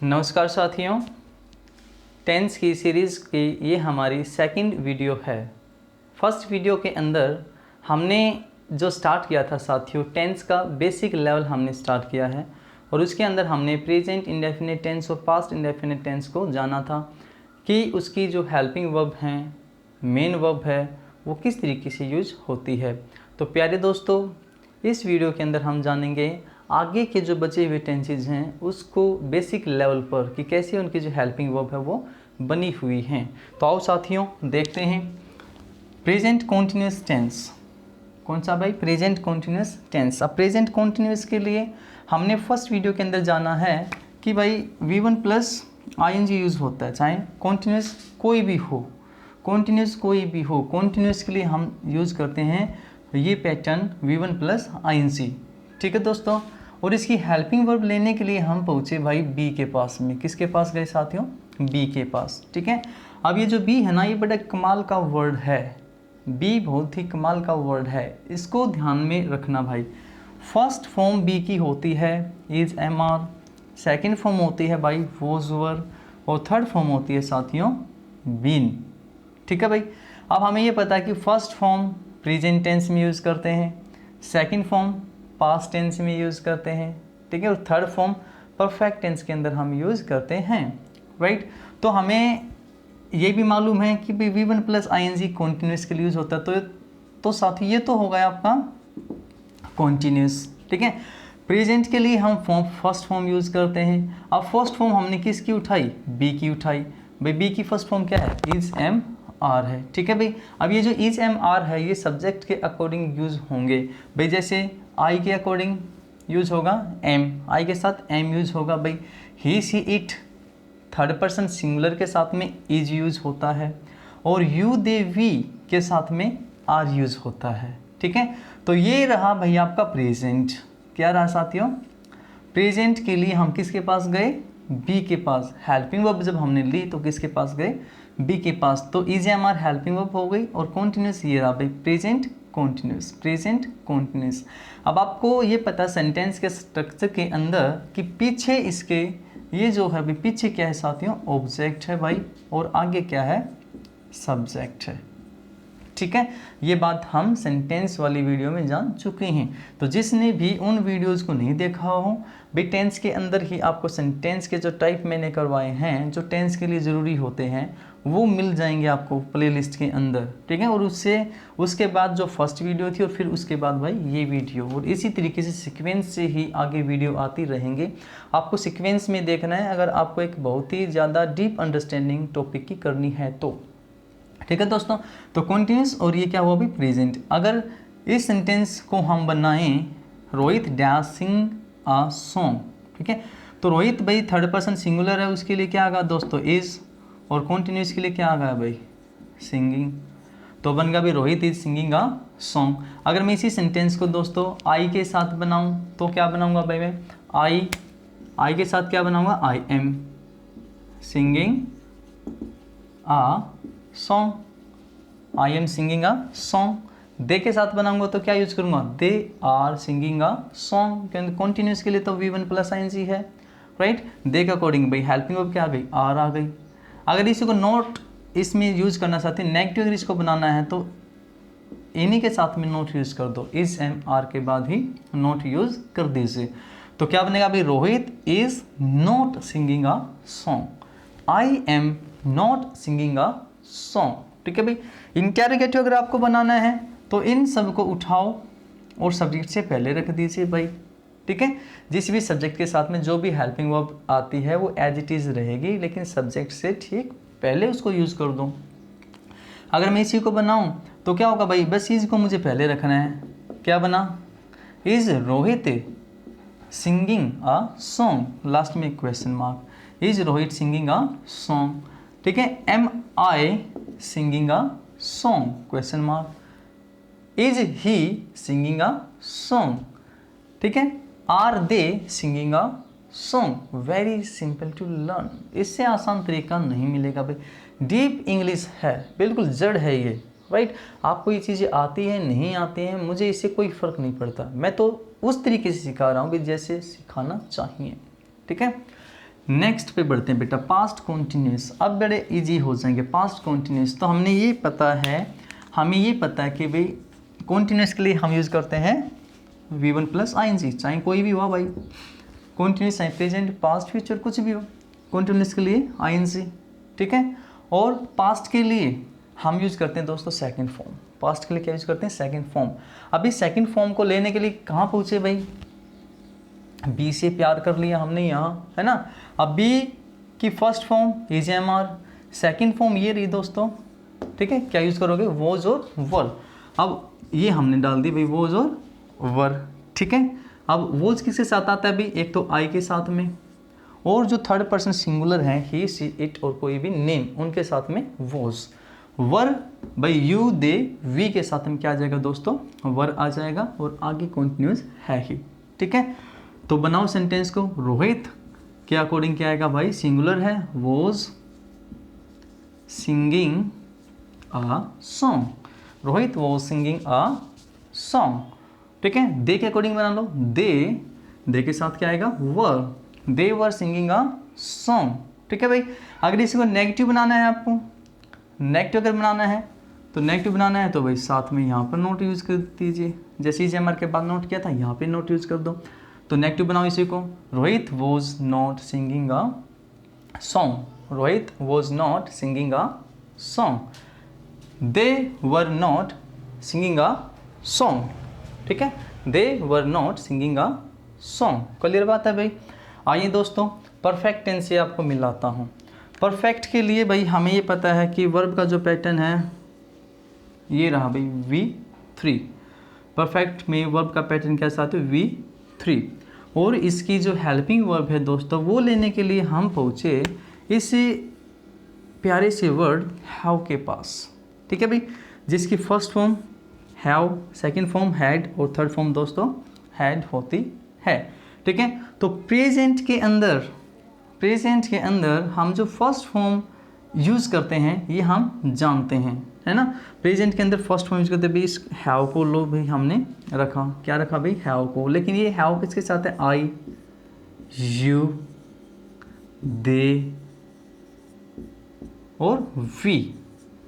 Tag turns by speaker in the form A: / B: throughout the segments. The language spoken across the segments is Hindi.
A: नमस्कार साथियों, टेंस की सीरीज़ की ये हमारी सेकंड वीडियो है। फर्स्ट वीडियो के अंदर हमने जो स्टार्ट किया था साथियों, टेंस का बेसिक लेवल हमने स्टार्ट किया है और उसके अंदर हमने प्रेजेंट इंडेफिनिट टेंस और पास्ट इंडेफिनिट टेंस को जाना था कि उसकी जो हेल्पिंग वर्ब हैं, मेन वर्ब है, वो किस तरीके से यूज होती है। तो प्यारे दोस्तों, इस वीडियो के अंदर हम जानेंगे आगे के जो बचे हुए टेंसेज हैं उसको बेसिक लेवल पर कि कैसे उनकी जो हेल्पिंग वर्ब है वो बनी हुई हैं। तो आओ साथियों देखते हैं प्रेजेंट कॉन्टिन्यूस टेंस। कौन सा भाई? Present continuous tense. अब प्रेजेंट कॉन्टिन्यूस के लिए हमने फर्स्ट वीडियो के अंदर जाना है कि भाई V1 प्लस ING यूज़ होता है, चाहे कॉन्टिन्यूस कोई भी हो, कॉन्टिन्यूस कोई भी हो, कॉन्टिन्यूस के लिए हम यूज़ करते हैं ये पैटर्न V1 प्लस ING। ठीक है दोस्तों, और इसकी हेल्पिंग वर्ब लेने के लिए हम पहुँचे भाई बी के पास में। किसके पास गए साथियों? बी के पास। ठीक है, अब ये जो बी है ना, ये बड़ा कमाल का वर्ड है। बी बहुत ही कमाल का वर्ड है, इसको ध्यान में रखना भाई। फर्स्ट फॉर्म बी की होती है इज MR, सेकेंड फॉर्म होती है भाई वॉज वर, और थर्ड फॉर्म होती है साथियों बीन। ठीक है भाई, अब हमें ये पता है कि फर्स्ट फॉर्म प्रेजेंट टेंस में यूज़ करते हैं, सेकेंड फॉर्म पास्ट टेंस में यूज़ करते हैं, ठीक है, और थर्ड फॉर्म परफेक्ट टेंस के अंदर हम यूज़ करते हैं, राइट। तो हमें ये भी मालूम है कि भाई V1 प्लस ING कॉन्टिन्यूस के लिए यूज़ होता है। तो साथ ये तो हो गया आपका कॉन्टिन्यूस। ठीक है, प्रेजेंट के लिए हम फर्स्ट फॉर्म यूज़ करते हैं। अब फर्स्ट फॉर्म हमने किसकी उठाई? बी की उठाई। भाई बी की फर्स्ट फॉर्म क्या है? इज MR है। ठीक है भाई, अब ये जो इज MR है ये सब्जेक्ट के अकॉर्डिंग यूज़ होंगे भाई। जैसे आई के अकॉर्डिंग यूज़ होगा M, आई के साथ M यूज़ होगा भाई। He C it third person singular के साथ में इज यूज़ होता है, और यू दे वी के साथ में आर यूज़ होता है। ठीक है, तो ये रहा भाई आपका प्रेजेंट। क्या रहा साथियों? प्रेजेंट के लिए हम किसके पास गए? बी के पास। हेल्पिंग वर्ब जब हमने ली तो किसके पास गए? बी के पास। तो इज MR हेल्पिंग वर्ब हो गई, और कॉन्टिन्यूस ये रहा भाई प्रेजेंट कॉन्टिन्यूस, प्रेजेंट कॉन्टिन्यूस। अब आपको ये पता सेंटेंस के स्ट्रक्चर के अंदर कि पीछे इसके ये जो है भाई, पीछे क्या है साथियों? ऑब्जेक्ट है भाई, और आगे क्या है? सब्जेक्ट है। ठीक है, ये बात हम सेंटेंस वाली वीडियो में जान चुके हैं। तो जिसने भी उन वीडियोस को नहीं देखा हो भाई, टेंस के अंदर ही आपको सेंटेंस के जो टाइप मैंने करवाए हैं, जो टेंस के लिए ज़रूरी होते हैं, वो मिल जाएंगे आपको प्लेलिस्ट के अंदर। ठीक है, और उसके बाद जो फर्स्ट वीडियो थी, और फिर उसके बाद भाई ये वीडियो, और इसी तरीके से सीक्वेंस से ही आगे वीडियो आती रहेंगे। आपको सीक्वेंस में देखना है अगर आपको एक बहुत ही ज़्यादा डीप अंडरस्टैंडिंग टॉपिक की करनी है तो। ठीक है दोस्तों, तो कॉन्टिन्यूस और ये क्या हुआ भी? प्रेजेंट। अगर इस सेंटेंस को हम बनाएं Rohit dash sing a song, ठीक है, तो रोहित भाई थर्ड पर्सन सिंगुलर है, उसके लिए क्या आ गया दोस्तों? इज, और कॉन्टिन्यूस के लिए क्या आ गया भाई? सिंगिंग। तो बन गया भाई Rohit is singing a song. अगर मैं इसी सेंटेंस को दोस्तों आई के साथ बनाऊं तो क्या बनाऊंगा भाई? मैं आई के साथ क्या बनाऊंगा? I am singing a song, I am singing a song. They के साथ बनाऊंगा तो क्या यूज करूंगा? They are singing a song, क्योंकि कॉन्टिन्यूस के लिए तो V1 प्लस ING है, राइट। दे के अकॉर्डिंग भाई हेल्पिंग वर्ब क्या आ गई? आर आ गई। अगर इसी को नोट इसमें यूज करना चाहते हैं, नेगेटिव अगर इसको बनाना है तो इन्हीं के साथ में नोट यूज कर दो, इज MR के बाद ही नोट यूज कर दीजिए। तो क्या बनेगा भाई? Rohit is not singing a song, I am not singing a song. ठीक है भाई, इंटरोगेटिव अगर आपको बनाना है तो इन सब को उठाओ और सब्जेक्ट से पहले रख दीजिए भाई। ठीक है, जिस भी सब्जेक्ट के साथ में जो भी हेल्पिंग वर्ब आती है वो एज इट इज़ रहेगी, लेकिन सब्जेक्ट से ठीक पहले उसको यूज़ कर दो। अगर मैं इसी को बनाऊं तो क्या होगा भाई? बस इस को मुझे पहले रखना है। क्या बना? Is Rohit singing a song, last में question mark. Is Rohit singing a song, ठीक है। Am I singing a song, question mark. Is he singing a song, ठीक है। Are they singing a song. Very simple to learn, इससे आसान तरीका नहीं मिलेगा भाई। डीप इंग्लिश है, बिल्कुल जड़ है ये, राइट। आपको ये चीज़ें आती हैं नहीं आती हैं, मुझे इससे कोई फ़र्क नहीं पड़ता। मैं तो उस तरीके से सिखा रहा हूँ कि जैसे सिखाना चाहिए, ठीक है। नेक्स्ट पे बढ़ते हैं बेटा, पास्ट कॉन्टिन्यूस। अब बड़े इजी हो जाएंगे पास्ट कॉन्टिन्यूस। तो हमें ये पता है कि भाई कॉन्टिन्यूस के लिए हम यूज़ करते हैं V1 प्लस ING, चाहे कोई भी हो भाई, कॉन्टिन्यूस चाहे प्रेजेंट पास्ट फ्यूचर कुछ भी हो, कॉन्टिन्यूस के लिए ING, ठीक है। और पास्ट के लिए हम यूज़ करते हैं दोस्तों सेकंड फॉर्म। पास्ट के लिए क्या यूज़ करते हैं, सेकंड फॉर्म। अभी सेकंड फॉर्म को लेने के लिए कहाँ पहुँचे भाई, बी से प्यार कर लिया हमने यहाँ, है ना। अब बी की first form EGMR, second form ये रही दोस्तों, ठीक है। क्या यूज़ करोगे, वॉज और वर। अब ये हमने डाल दी भाई वॉज और वर, ठीक है। अब वॉज किसके साथ आता है भाई, एक तो आई के साथ में, और जो थर्ड पर्सन सिंगुलर है ही सी इट और कोई भी नेम, उनके साथ में वॉज। वर भाई यू दे वी के साथ में क्या आ जाएगा दोस्तों, वर आ जाएगा, और आगे कॉन्टिन्यूस है ही, ठीक है। तो बनाओ सेंटेंस को, रोहित के अकॉर्डिंग क्या आएगा भाई, सिंगुलर है, was singing a song, Rohit was singing a song, ठीक है। दे के अकॉर्डिंग बना लो, दे के साथ क्या आएगा, वर, दे वर सिंगिंग अ सॉन्ग, ठीक है भाई। अगर इसी को नेगेटिव बनाना है आपको, नेगेटिव अगर बनाना है तो नेगेटिव बनाना है तो भाई साथ में यहाँ पर नोट यूज़ कर दीजिए, जैसे EGMR के बाद नोट किया था यहाँ पे नोट यूज़ कर दो। तो नेगेटिव बनाओ इसी को, Rohit was not singing a song, Rohit was not singing a song, they were not singing a song, ठीक है। They were not singing a song, clear बात है भाई। आइए दोस्तों परफेक्ट टेंस से आपको मिलाता हूँ। परफेक्ट के लिए भाई हमें ये पता है कि वर्ब का जो पैटर्न है ये रहा भाई V3। परफेक्ट में वर्ब का पैटर्न कैसा आता है, V3। और इसकी जो हेल्पिंग वर्ब है दोस्तों वो लेने के लिए हम पहुँचे इस प्यारे से वर्ड हैव के पास, ठीक है भाई, जिसकी first form have, second form had और थर्ड फॉर्म दोस्तों हैड होती है, ठीक है। तो प्रेजेंट के अंदर हम जो फर्स्ट फॉर्म यूज़ करते हैं ये हम जानते हैं, है ना। प्रेजेंट के अंदर फर्स्ट फॉर्म यूज़ करते हैं भाई, इस हैव को लो भाई हमने रखा, क्या रखा भाई, हैव को। लेकिन ये हैव किसके साथ है, आई, यू, दे और वी,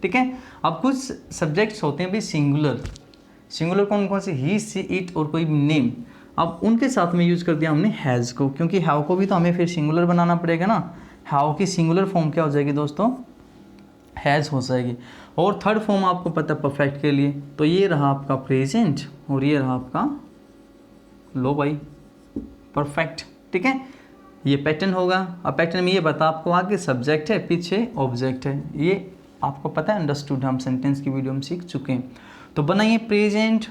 A: ठीक है। अब कुछ सब्जेक्ट्स होते हैं भाई सिंगुलर कौन कौन से, ही, सी, इट और कोई नेम। अब उनके साथ में यूज़ कर दिया हमने हैज़ को, क्योंकि हैव को भी तो हमें फिर सिंगुलर बनाना पड़ेगा ना। हैव की सिंगुलर फॉर्म क्या हो जाएगी दोस्तों, हैज़ हो जाएगी। और थर्ड फॉर्म आपको पता है परफेक्ट के लिए, तो ये रहा आपका प्रेजेंट और ये रहा आपका लो भाई परफेक्ट, ठीक है। ये पैटर्न होगा। अब पैटर्न में ये बता आपको आगे सब्जेक्ट है पीछे ऑब्जेक्ट है, ये आपको पता है, अंडरस्टूड, हम सेंटेंस की वीडियो में सीख चुके हैं। तो बनाइए प्रेजेंट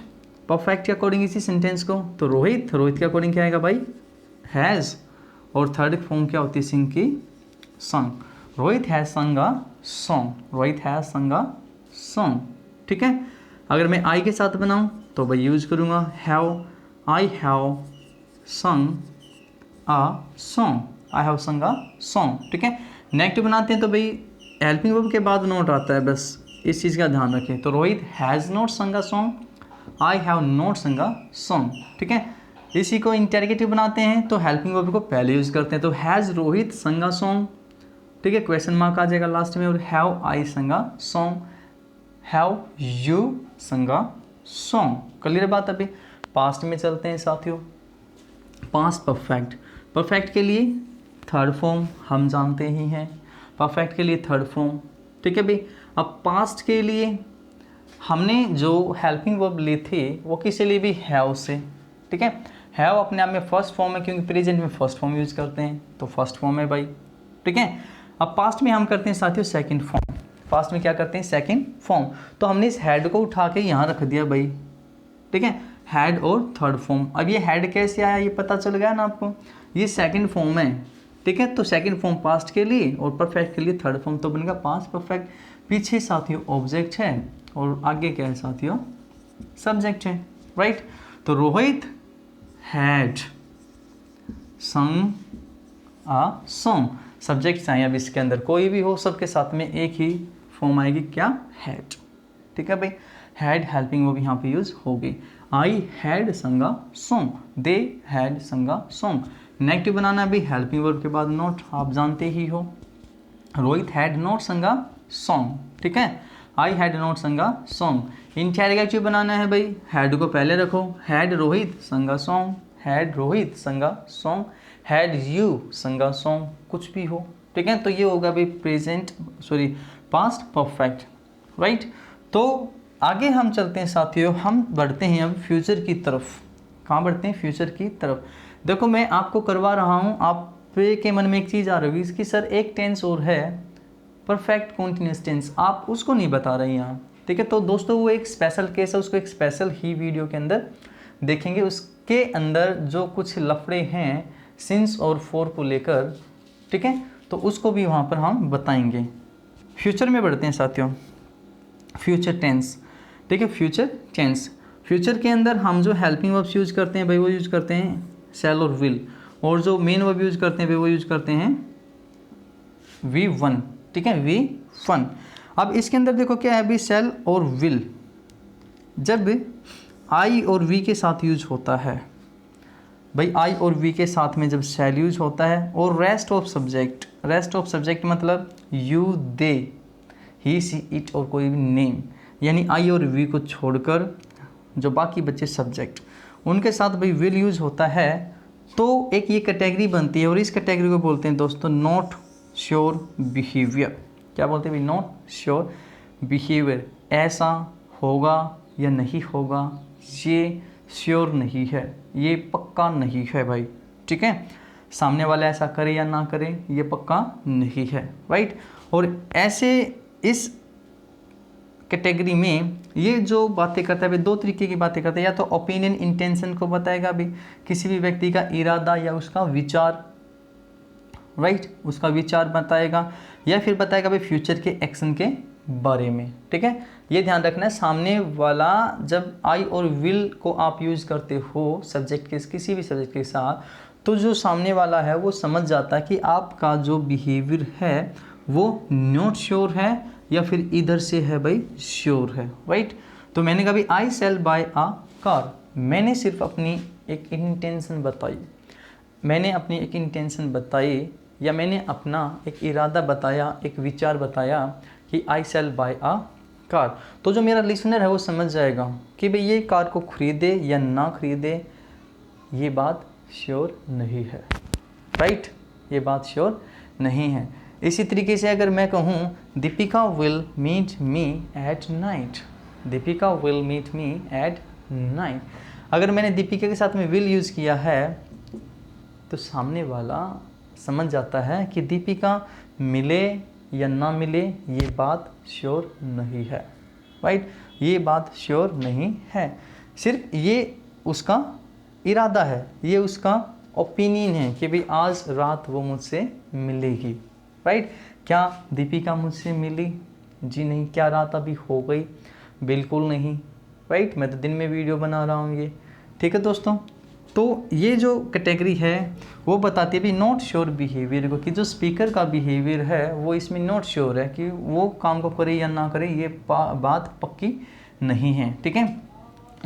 A: परफेक्ट के अकॉर्डिंग इसी सेंटेंस को। तो रोहित के अकॉर्डिंग क्या आएगा भाई, हैज़, और थर्ड फॉर्म क्या होती है सिंग की, संग, रोहित हैज़ संग अ सॉन्ग, रोहित हैज़ संग अ सॉन्ग, ठीक है। अगर मैं आई के साथ बनाऊं तो भाई यूज़ करूँगा हैव, आई हैव संग अ सॉन्ग, आई हैव संग अ सॉन्ग, ठीक है। नेगेटिव बनाते हैं तो भाई हेल्पिंग वर्ब के बाद नोट आता है, बस इस चीज़ का ध्यान रखें। तो रोहित हैज़ नॉट संग a song, I have not संग अ सॉन्ग, ठीक है। इसी को इंटेरोगेटिव बनाते हैं तो हेल्पिंग वर्ब को पहले यूज़ करते हैं। तो हैज़ रोहित संग अ सॉन्ग, ठीक है, क्वेश्चन मार्क आ जाएगा लास्ट में। और हैव आई संग अ सॉन्ग, हैव यू संग अ सॉन्ग, क्लियर बात। अभी पास्ट में चलते हैं साथियों। पास्ट परफेक्ट के लिए थर्ड फॉर्म हम जानते ही हैं, परफेक्ट के लिए थर्ड फॉर्म, ठीक है भाई। अब पास्ट के लिए हमने जो हेल्पिंग वर्ब ली थी वो किससे ली भी, हैव से, ठीक है। हैव अपने आप में फर्स्ट फॉर्म है, क्योंकि प्रेजेंट में फर्स्ट फॉर्म यूज़ करते हैं तो फर्स्ट फॉर्म है भाई, ठीक है। अब पास्ट में हम करते हैं साथियों सेकंड फॉर्म, पास्ट में क्या करते हैं सेकंड फॉर्म। तो हमने इस हैड को उठा के यहाँ रख दिया भाई, ठीक है, हैड और थर्ड फॉर्म। अब ये हैड कैसे आया ये पता चल गया ना आपको, ये सेकंड फॉर्म है, ठीक है। तो सेकंड फॉर्म पास्ट के लिए और परफेक्ट के लिए थर्ड फॉर्म, तो बनेगा पास्ट परफेक्ट। पीछे साथियों ऑब्जेक्ट है और आगे क्या है साथियों, सब्जेक्ट है, राइट। तो रोहित हैड संग अ सॉन्ग, सब्जेक्ट चाहे अब इसके अंदर कोई भी हो, सबके साथ में एक ही फॉर्म आएगी, क्या, हैड, ठीक है भाई। हैड हेल्पिंग वो भी यहाँ पे यूज होगी। आई हैड संग अ सॉन्ग, दे हैड संग अ सॉन्ग, नेगेटिव बनाना भी हेल्पिंग वर्ब के बाद नॉट, आप जानते ही हो। रोहित हैड नॉट संगा सॉन्ग, ठीक है, आई हैड नॉट संगा सॉन्ग। इंटेरोगेटिव बनाना है भाई, हैड को पहले रखो, हैड रोहित संगा सॉन्ग, हैड रोहित संगा सॉन्ग, हैड यू संगा सॉन्ग, कुछ भी हो, ठीक है। तो ये होगा भाई पास्ट परफेक्ट, राइट। तो आगे हम चलते हैं साथियों, हम बढ़ते हैं अब फ्यूचर की तरफ। कहाँ बढ़ते हैं? फ्यूचर की तरफ। देखो मैं आपको करवा रहा हूँ, आप के मन में एक चीज़ आ रही होगी कि सर एक टेंस और है परफेक्ट कॉन्टिन्यूस टेंस, आप उसको नहीं बता रहे यहाँ, ठीक है। तो दोस्तों वो एक स्पेशल केस है, उसको एक स्पेशल ही वीडियो के अंदर देखेंगे। उसके अंदर जो कुछ लफड़े हैं सिंस और फॉर को लेकर, ठीक है, तो उसको भी वहाँ पर हम बताएंगे। फ्यूचर में बढ़ते हैं साथियों, फ्यूचर टेंस, ठीक है। फ्यूचर टेंस, फ्यूचर के अंदर हम जो हेल्पिंग वर्ब्स यूज करते हैं भाई वो यूज करते हैं शैल और विल, और जो मेन वर्ब यूज करते हैं भाई वो यूज करते हैं V1, ठीक है, V1। अब इसके अंदर देखो क्या है अभी, शैल और विल जब आई और वी के साथ यूज होता है भाई, आई और वी के साथ में जब शैल यूज होता है, और रेस्ट ऑफ सब्जेक्ट मतलब you, they, he, C, it और कोई भी नेम, यानी आई और वी को छोड़कर जो बाकी बच्चे सब्जेक्ट, उनके साथ भाई विल यूज होता है, तो एक ये कैटेगरी बनती है, और इस कैटेगरी को बोलते हैं दोस्तों नॉट श्योर बिहेवियर। क्या बोलते हैं भाई? नॉट श्योर बिहेवियर, ऐसा होगा या नहीं होगा, ये श्योर नहीं है, ये पक्का नहीं है भाई, ठीक है। सामने वाला ऐसा करे या ना करे ये पक्का नहीं है, राइट। और ऐसे इस कैटेगरी में ये जो बातें करता है भाई, दो तरीके की बातें करता है, या तो ओपिनियन इंटेंशन को बताएगा भी, किसी भी व्यक्ति का इरादा या उसका विचार, राइट, उसका विचार बताएगा, या फिर बताएगा भाई फ्यूचर के एक्शन के बारे में, ठीक है। ये ध्यान रखना है, सामने वाला जब आई और विल को आप यूज करते हो सब्जेक्ट के किसी भी सब्जेक्ट के साथ, तो जो सामने वाला है वो समझ जाता है कि आपका जो बिहेवियर है वो नॉट श्योर है या फिर इधर से है भाई श्योर है, राइट। तो मैंने कहा भाई आई सेल बाय आ कार, मैंने सिर्फ अपनी एक इंटेंशन बताई, या मैंने अपना एक इरादा बताया, एक विचार बताया कि आई सेल बाय आ कार, तो जो मेरा लिसनर है वो समझ जाएगा कि भाई ये कार को खरीदे या ना खरीदे, ये बात श्योर नहीं है, राइट, ये बात श्योर नहीं है। इसी तरीके से अगर मैं कहूँ Deepika will meet me at night, Deepika will meet me at night, अगर मैंने दीपिका के साथ में विल यूज़ किया है तो सामने वाला समझ जाता है कि दीपिका मिले या ना मिले ये बात श्योर नहीं है, राइट, ये बात श्योर नहीं है, सिर्फ ये उसका इरादा है, ये उसका ओपिनियन है कि भाई आज रात वो मुझसे मिलेगी, राइट। क्या दीपिका मुझसे मिली? जी नहीं। क्या रात अभी हो गई? बिल्कुल नहीं, राइट, मैं तो दिन में वीडियो बना रहा हूँ ये, ठीक है दोस्तों। तो ये जो कैटेगरी है वो बताती है भी नॉट श्योर बिहेवियर को, कि जो स्पीकर का बिहेवियर है वो इसमें नॉट श्योर है कि वो काम को करे या ना करे, ये बात पक्की नहीं है, ठीक है।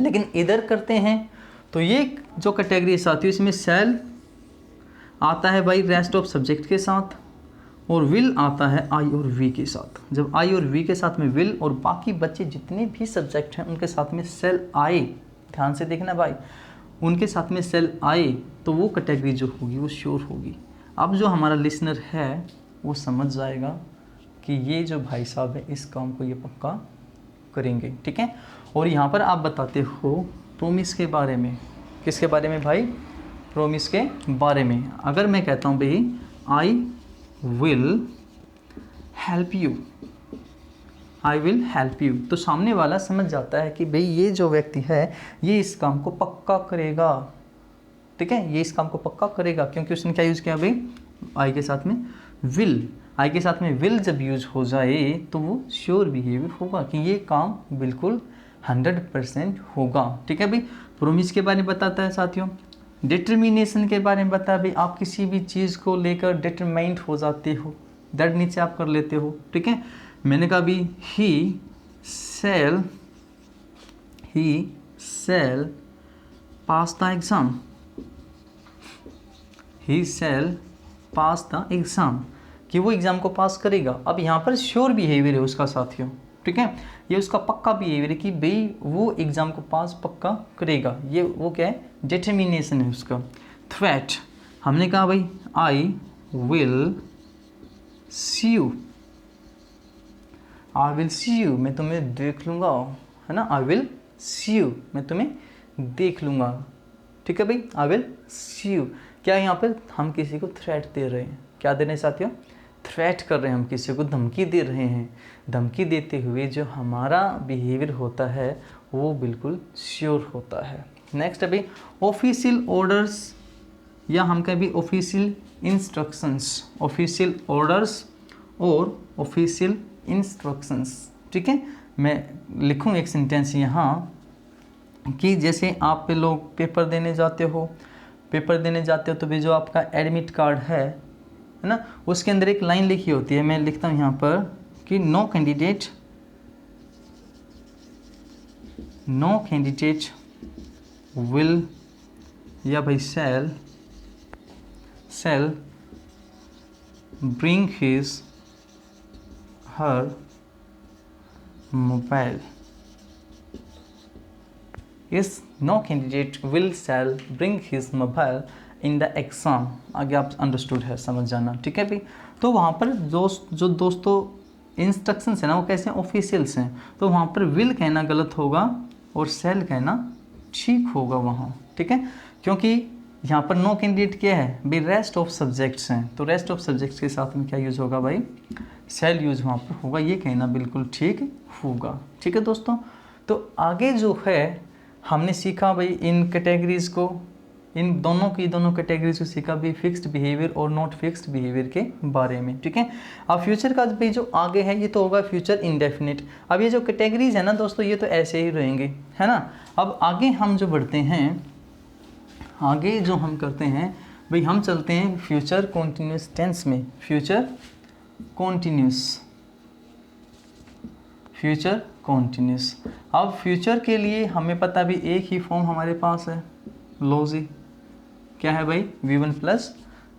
A: लेकिन इधर करते हैं तो ये जो कैटेगरी है साथियों, इसमें सेल आता है भाई रेस्ट ऑफ सब्जेक्ट के साथ, और विल आता है आई और वी के साथ। जब आई और वी के साथ में विल और बाकी बच्चे जितने भी सब्जेक्ट हैं उनके साथ में सेल आए, ध्यान से देखना भाई, उनके साथ में सेल आए तो वो कैटेगरी जो होगी वो श्योर होगी। अब जो हमारा लिसनर है वो समझ जाएगा कि ये जो भाई साहब है इस काम को ये पक्का करेंगे, ठीक है। और यहाँ पर आप बताते हो प्रोमिस के बारे में, किसके बारे में भाई? प्रोमिस के बारे में। अगर मैं कहता हूँ भाई I will help you, I will help you, तो सामने वाला समझ जाता है कि भाई ये जो व्यक्ति है ये इस काम को पक्का करेगा, ठीक है, ये इस काम को पक्का करेगा, क्योंकि उसने क्या यूज़ किया भाई? आई के साथ में विल। आई के साथ में विल जब यूज हो जाए तो वो श्योर बिहेवियर होगा कि ये काम बिल्कुल 100% होगा, ठीक है भाई। प्रोमिस के बारे में बताता है साथियों। डिटर्मिनेशन के बारे में बता भाई, आप किसी भी चीज़ को लेकर डिटरमाइंड हो जाते हो, दैट नीचे आप कर लेते हो, ठीक है। मैंने कहा भी he shall pass the exam, he shall pass the exam, कि वो एग्ज़ाम को पास करेगा। अब यहाँ पर श्योर बिहेवियर है उसका साथियों, ठीक है, ये उसका पक्का बिहेवियर है कि भाई वो एग्ज़ाम को पास पक्का करेगा, ये वो क्या है, डिटर्मिनेशन है उसका। थ्रेट, हमने कहा भाई I will see you, I will see you, मैं तुम्हें देख लूँगा, है ना, आई विल सी यू, मैं तुम्हें देख लूँगा, ठीक है भाई, आई विल सी यू। क्या यहाँ पर हम किसी को थ्रेट दे रहे हैं, क्या दे रहे हैं साथियों, थ्रेट कर रहे हैं, हम किसी को धमकी दे रहे हैं। धमकी देते हुए जो हमारा बिहेवियर होता है वो बिल्कुल श्योर होता है। नेक्स्ट अभी ऑफिशियल ऑर्डर्स, या हम कहें भी ऑफिशियल इंस्ट्रक्शंस, ऑफिशियल ऑर्डर्स और ऑफिशियल इंस्ट्रक्शंस, ठीक है। मैं लिखूँ एक सेंटेंस यहाँ कि जैसे आप लोग पेपर देने जाते हो, तो भी जो आपका एडमिट कार्ड है ना, उसके अंदर एक लाइन लिखी होती है, मैं लिखता हूँ यहाँ पर कि नो कैंडिडेट विल, या भाई shall bring his her mobile, yes, no candidate will shall bring his mobile in the exam। आगे आप अंडरस्टूड है, समझ जाना, ठीक है भाई। तो वहाँ पर जो दोस्तों इंस्ट्रक्शंस है ना वो कैसे हैं, ऑफिशियल्स हैं, तो वहाँ पर विल कहना गलत होगा और शैल कहना ठीक होगा वहाँ, ठीक है, क्योंकि यहाँ पर नो कैंडिडेट क्या है भाई, रेस्ट ऑफ सब्जेक्ट्स हैं, तो रेस्ट ऑफ सब्जेक्ट्स के साथ में क्या यूज़ होगा भाई, शैल यूज़ वहाँ पर होगा, ये कहना बिल्कुल ठीक होगा, ठीक है दोस्तों। तो आगे जो है हमने सीखा भाई इन कैटेगरीज़ को, इन दोनों कैटेगरीज को सीखा भी, फिक्स्ड बिहेवियर और नॉट फिक्स्ड बिहेवियर के बारे में, ठीक है। अब फ्यूचर का भी जो आगे है ये तो होगा फ्यूचर इंडेफिनिट। अब ये जो कैटेगरीज है ना दोस्तों ये तो ऐसे ही रहेंगे, है ना। अब आगे हम जो बढ़ते हैं, आगे जो हम करते हैं भाई, हम चलते हैं फ्यूचर कॉन्टिन्यूस टेंस में, फ्यूचर कॉन्टिन्यूस। अब फ्यूचर के लिए हमें पता भी एक ही फॉर्म हमारे पास है, लो जी, क्या है भाई, V1 प्लस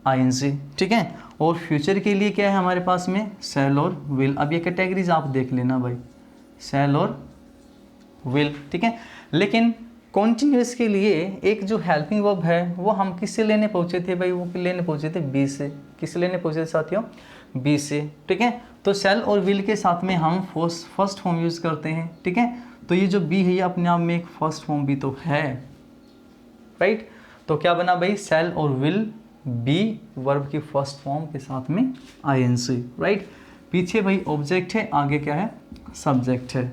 A: ING, ठीक है। और फ्यूचर के लिए क्या है हमारे पास में, शैल और विल। अब ये कैटेगरीज आप देख लेना भाई, शैल और विल, ठीक है। लेकिन कॉन्टिन्यूस के लिए एक जो हेल्पिंग वर्ब है वो हम किससे लेने पहुंचे थे भाई, वो लेने पहुंचे थे बी से। किससे लेने पहुंचे थे साथियों, बी से, ठीक है। तो शैल और विल के साथ में हम फर्स्ट फॉर्म यूज़ करते हैं, ठीक है। तो ये जो बी है ये अपने आप में एक फर्स्ट फॉर्म भी तो है, राइट। तो क्या बना भाई, शैल और विल बी वर्ब की फर्स्ट फॉर्म के साथ में INC, राइट। पीछे भाई ऑब्जेक्ट है, आगे क्या है, सब्जेक्ट है।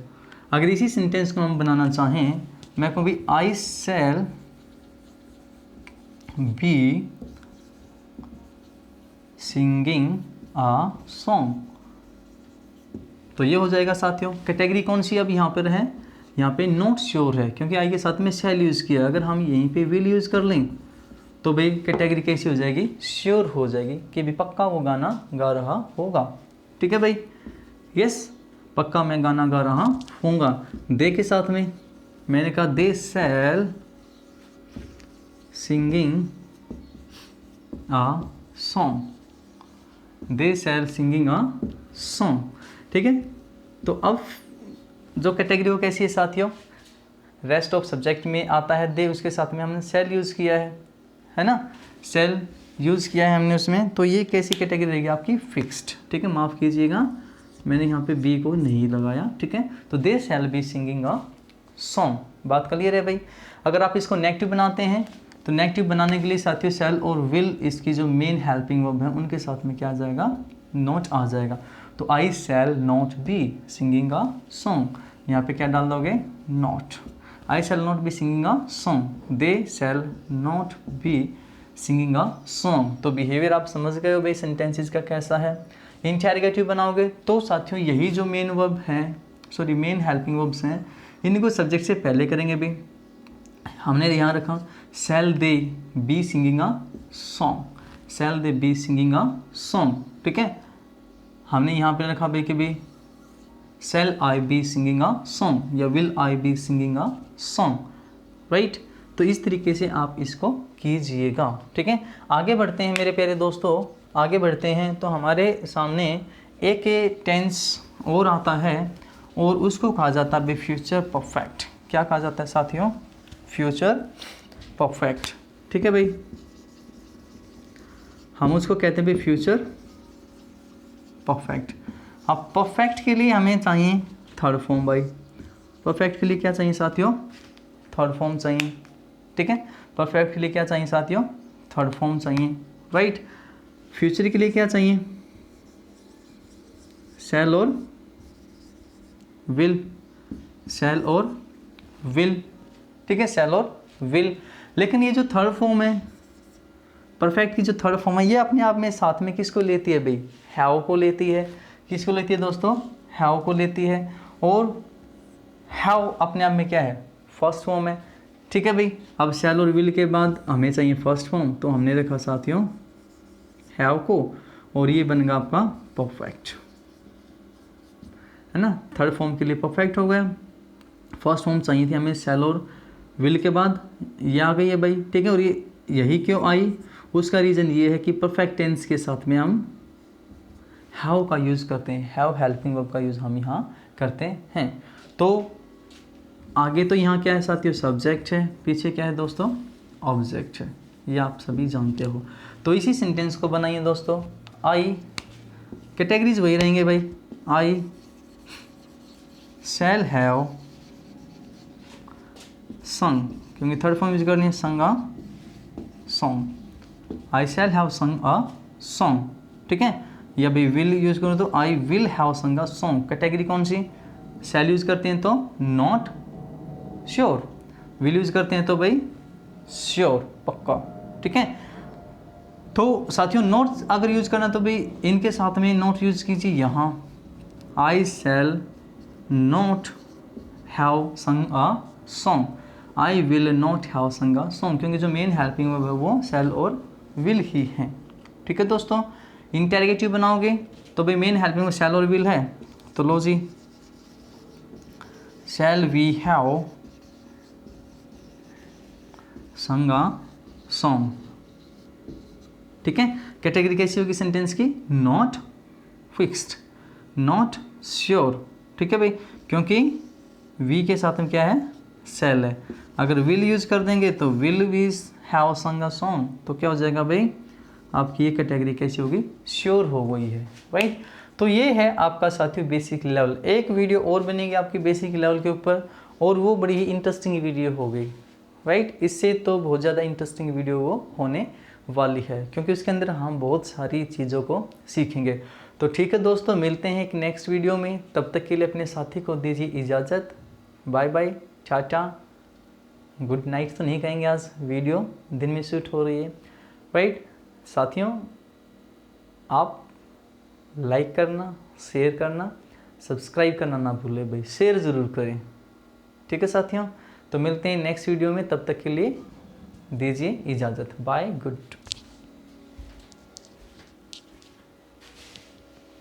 A: अगर इसी सेंटेंस को हम बनाना चाहें, मैं कहूँ भी I shall be singing a song, तो ये हो जाएगा साथियों। कैटेगरी कौन सी अब यहाँ पर है, यहाँ पे नॉट श्योर है क्योंकि आई के साथ में शैल यूज़ किया। अगर हम यहीं पे विल यूज़ कर लें तो भाई कैटेगरी कैसी हो जाएगी, श्योर हो जाएगी कि भी पक्का वो गाना गा रहा होगा, ठीक है भाई, यस, पक्का मैं गाना गा रहा होऊंगा। दे के साथ में मैंने कहा they shall singing a song, they shall singing a song, ठीक है। तो अब जो कैटेगरी वो कैसी है साथियों, रेस्ट ऑफ सब्जेक्ट में आता है दे, उसके साथ में हमने शैल यूज़ किया है ना, शैल यूज़ किया है हमने उसमें, तो ये कैसी कैटेगरी रहेगी आपकी, फिक्स्ड, ठीक है। माफ़ कीजिएगा मैंने यहाँ पे बी को नहीं लगाया, ठीक है। तो they shall be singing a song, बात क्लियर है भाई। अगर आप इसको नेगेटिव बनाते हैं तो नेगेटिव बनाने के लिए साथियों शैल और विल इसकी जो मेन हेल्पिंग वर्ब है उनके साथ में क्या आ जाएगा, नॉट आ जाएगा। तो I shall not be singing a song, यहाँ पे क्या डाल दोगे, not. I shall not be singing a song, they shall not be singing a song. तो बिहेवियर आप समझ गए हो भाई सेंटेंसेस का कैसा है। इंटरोगेटिव बनाओगे तो साथियों यही जो मेन वर्ब हैं, सॉरी मेन हेल्पिंग वर्ब्स हैं, इनको सब्जेक्ट से पहले करेंगे भी। हमने यहाँ रखा shall they be singing a song, shall they be singing a song, ठीक है। हमने यहाँ पे रखा भाई कि भी shall I be singing a song या will I be singing a song, right. तो इस तरीके से आप इसको कीजिएगा। ठीक है, आगे बढ़ते हैं मेरे प्यारे दोस्तों, आगे बढ़ते हैं। तो हमारे सामने एक टेंस और आता है और उसको कहा जाता है फ्यूचर परफेक्ट। क्या कहा जाता है साथियों? Future perfect. ठीक है भाई, हम उसको कहते हैं भाई फ्यूचर परफेक्ट। अब परफेक्ट के लिए हमें चाहिए थर्ड फॉर्म भाई। परफेक्ट के लिए क्या चाहिए साथियों? थर्ड फॉर्म चाहिए। ठीक है, परफेक्ट के लिए क्या चाहिए साथियों? थर्ड फॉर्म चाहिए, राइट। फ्यूचर के लिए क्या चाहिए? शैल और विल, शैल और विल। ठीक है, शैल और विल। लेकिन ये जो थर्ड फॉर्म है, परफेक्ट की जो थर्ड फॉर्म है, ये अपने आप में साथ में किसको लेती है भाई? हैव को लेती है। किसको लेती है दोस्तों? हैव को लेती है। और हैव अपने आप में क्या है? फर्स्ट फॉर्म है। ठीक है भाई, अब शैल और विल के बाद हमें चाहिए फर्स्ट फॉर्म, तो हमने रखा साथियों हैव को, और ये बनेगा आपका परफेक्ट, है ना। थर्ड फॉर्म के लिए परफेक्ट हो गया। फर्स्ट फॉर्म चाहिए थी हमें शैल और विल के बाद, ये आ गई है भाई। ठीक है, और ये यही क्यों आई? उसका रीज़न ये है कि परफेक्ट टेंस के साथ में हम हैव का यूज़ करते हैं, हैव हेल्पिंग वर्ब का यूज़ हम यहाँ करते हैं। तो आगे तो यहाँ क्या है साथियों? सब्जेक्ट है, पीछे क्या है दोस्तों? ऑब्जेक्ट है, ये आप सभी जानते हो। तो इसी सेंटेंस को बनाइए दोस्तों। आई, कैटेगरीज वही रहेंगे भाई। आई शैल हैव संग, क्योंकि थर्ड फॉर्म यूज करनी है, संग a song. I shall have संग अ सॉन्ग। ठीक है, या भाई विल यूज करूँ तो आई विल हैव संग अ सॉन्ग। कैटेगरी कौन सी? शैल यूज करते हैं तो नॉट श्योर, विल यूज करते हैं तो भाई श्योर, पक्का। ठीक है, तो साथियों नोट अगर यूज करना तो भाई इनके साथ में नोट यूज कीजिए यहाँ। आई शैल नॉट हैव संग a song, I will not have संग अ सॉन्ग, क्योंकि जो मेन हेल्पिंग वर्ब है वो शैल और विल ही है। ठीक है दोस्तों, इंटेरोगेटिव बनाओगे तो भाई मेन हेल्पिंग वर्ब शैल और विल है, तो लो जी, शैल वी हैव संग अ सॉन्ग। ठीक है, कैटेगरी कैसी होगी सेंटेंस की? Not fixed, not sure. ठीक है भाई, क्योंकि वी के साथ में क्या है? शैल है। अगर विल यूज कर देंगे तो विल वी हैव संग अ सॉन्ग, तो क्या हो जाएगा भाई? आपकी ये कैटेगरी कैसी होगी? श्योर हो गई है, राइट। तो ये है आपका साथियों बेसिक लेवल। एक वीडियो और बनेगी आपकी बेसिक लेवल के ऊपर, और वो बड़ी ही इंटरेस्टिंग वीडियो हो गई, राइट। इससे तो बहुत ज़्यादा इंटरेस्टिंग वीडियो वो होने वाली है, क्योंकि उसके अंदर हम बहुत सारी चीज़ों को सीखेंगे। तो ठीक है दोस्तों, मिलते हैं एक नेक्स्ट वीडियो में। तब तक के लिए अपने साथी को दीजिए इजाज़त। Bye bye, tata, good night तो नहीं कहेंगे, आज वीडियो दिन में शूट हो रही है, राइट। साथियों आप लाइक करना, शेयर करना, सब्सक्राइब करना ना भूलें भाई, शेयर ज़रूर करें। ठीक है साथियों, तो मिलते हैं नेक्स्ट वीडियो में, तब तक के लिए दीजिए इजाज़त। Bye, good.